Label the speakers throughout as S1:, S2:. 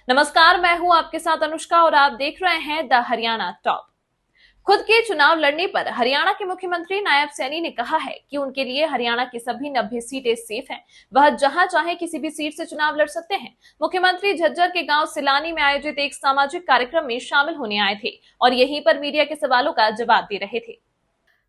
S1: नमस्कार, मैं हूं आपके साथ अनुष्का और आप देख रहे हैं द हरियाणा टॉप। खुद के चुनाव लड़ने पर हरियाणा के मुख्यमंत्री नायब सैनी ने कहा है कि उनके लिए हरियाणा की सभी 90 सीटें सेफ हैं। वह जहां चाहे किसी भी सीट से चुनाव लड़ सकते हैं। मुख्यमंत्री झज्जर के गांव सिलानी में आयोजित एक सामाजिक कार्यक्रम में शामिल होने आए थे और यहीं पर मीडिया के सवालों का जवाब दे रहे थे।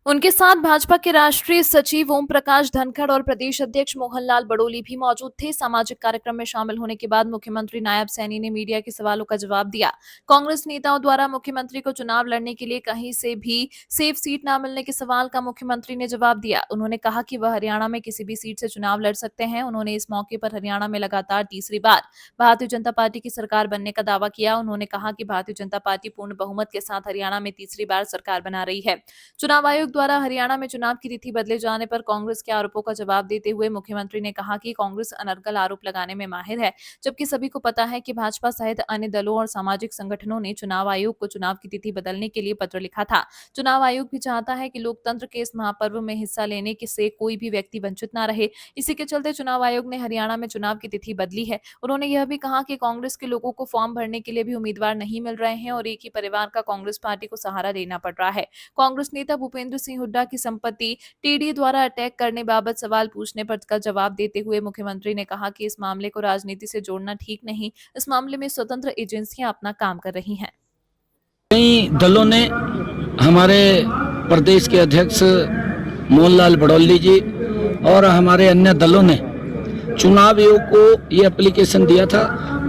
S1: उनके साथ भाजपा के राष्ट्रीय सचिव ओम प्रकाश धनखड़ और प्रदेश अध्यक्ष मोहनलाल बड़ोली भी मौजूद थे। सामाजिक कार्यक्रम में शामिल होने के बाद मुख्यमंत्री नायब सैनी ने मीडिया के सवालों का जवाब दिया। कांग्रेस नेताओं द्वारा मुख्यमंत्री को चुनाव लड़ने के लिए कहीं से भी सेफ सीट न मिलने के सवाल का मुख्यमंत्री ने जवाब दिया। उन्होंने कहा कि वह हरियाणा में किसी भी सीट से चुनाव लड़ सकते हैं। उन्होंने इस मौके पर हरियाणा में लगातार तीसरी बार भारतीय जनता पार्टी की सरकार बनने का दावा किया। उन्होंने कहा कि भारतीय जनता पार्टी पूर्ण बहुमत के साथ हरियाणा में तीसरी बार सरकार बना रही है। चुनाव आयोग द्वारा हरियाणा में चुनाव की तिथि बदले जाने पर कांग्रेस के आरोपों का जवाब देते हुए मुख्यमंत्री ने कहा कि कांग्रेस अनर्गल आरोप लगाने में माहिर है, जबकि सभी को पता है कि भाजपा सहित अन्य दलों और सामाजिक संगठनों ने चुनाव आयोग को चुनाव की तिथि बदलने के लिए पत्र लिखा था। चुनाव आयोग भी चाहता है कि लोकतंत्र के इस महापर्व में हिस्सा लेने से कोई भी व्यक्ति वंचित न रहे। इसी के चलते चुनाव आयोग ने हरियाणा में चुनाव की तिथि बदली है। उन्होंने यह भी कहा कि कांग्रेस के लोगों को फॉर्म भरने के लिए भी उम्मीदवार नहीं मिल रहे हैं और एक ही परिवार का कांग्रेस पार्टी को सहारा देना पड़ रहा है। कांग्रेस नेता भूपेंद्र सिंह हुड्डा की संपत्ति टीडी द्वारा अटैक करने बाबत सवाल पूछने पर का जवाब देते हुए मुख्यमंत्री ने कहा कि इस मामले को राजनीति से जोड़ना ठीक नहीं। इस मामले में स्वतंत्र एजेंसियां अपना काम कर रही हैं।
S2: कई दलों ने हमारे प्रदेश के अध्यक्ष मोहनलाल बड़ौली जी और हमारे अन्य दलों ने चुनाव आयोग को ये एप्लीकेशन दिया था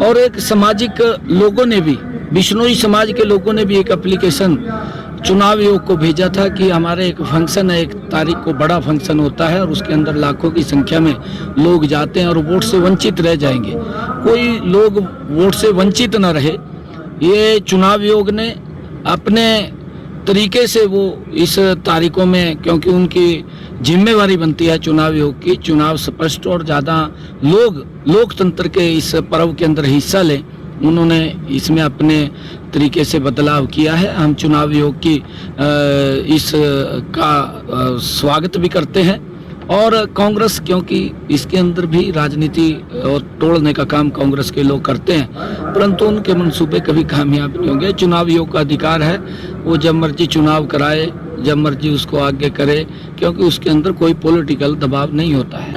S2: और एक सामाजिक लोगों ने भी, बिश्नोई समाज के लोगों ने भी एक एप्लीकेशन चुनाव आयोग को भेजा था कि हमारे एक फंक्शन है, एक तारीख को बड़ा फंक्शन होता है और उसके अंदर लाखों की संख्या में लोग जाते हैं और वोट से वंचित रह जाएंगे। कोई लोग वोट से वंचित न रहे, ये चुनाव आयोग ने अपने तरीके से वो इस तारीखों में, क्योंकि उनकी जिम्मेवारी बनती है चुनाव आयोग की, चुनाव स्पष्ट और ज़्यादा लोग लोकतंत्र के इस पर्व के अंदर हिस्सा लें, उन्होंने इसमें अपने तरीके से बदलाव किया है। हम चुनाव आयोग की इस का स्वागत भी करते हैं और कांग्रेस, क्योंकि इसके अंदर भी राजनीति और तोड़ने का काम कांग्रेस के लोग करते हैं, परंतु उनके मंसूबे कभी कामयाब नहीं होंगे। चुनाव आयोग का अधिकार है, वो जब मर्जी चुनाव कराए, जब मर्जी उसको आगे करे, क्योंकि उसके अंदर कोई पॉलिटिकल दबाव नहीं होता है।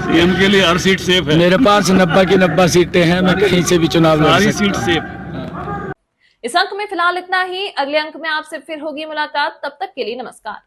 S3: सीएम के लिए हर सीट सेफ है।
S2: मेरे पास 90 की 90 सीटें हैं, मैं कहीं से भी चुनाव लड़
S3: सारी
S2: सकता
S3: सीट
S2: हूं।
S3: सेफ।
S1: इस अंक में फिलहाल इतना ही। अगले अंक में आपसे फिर होगी मुलाकात। तब तक के लिए नमस्कार।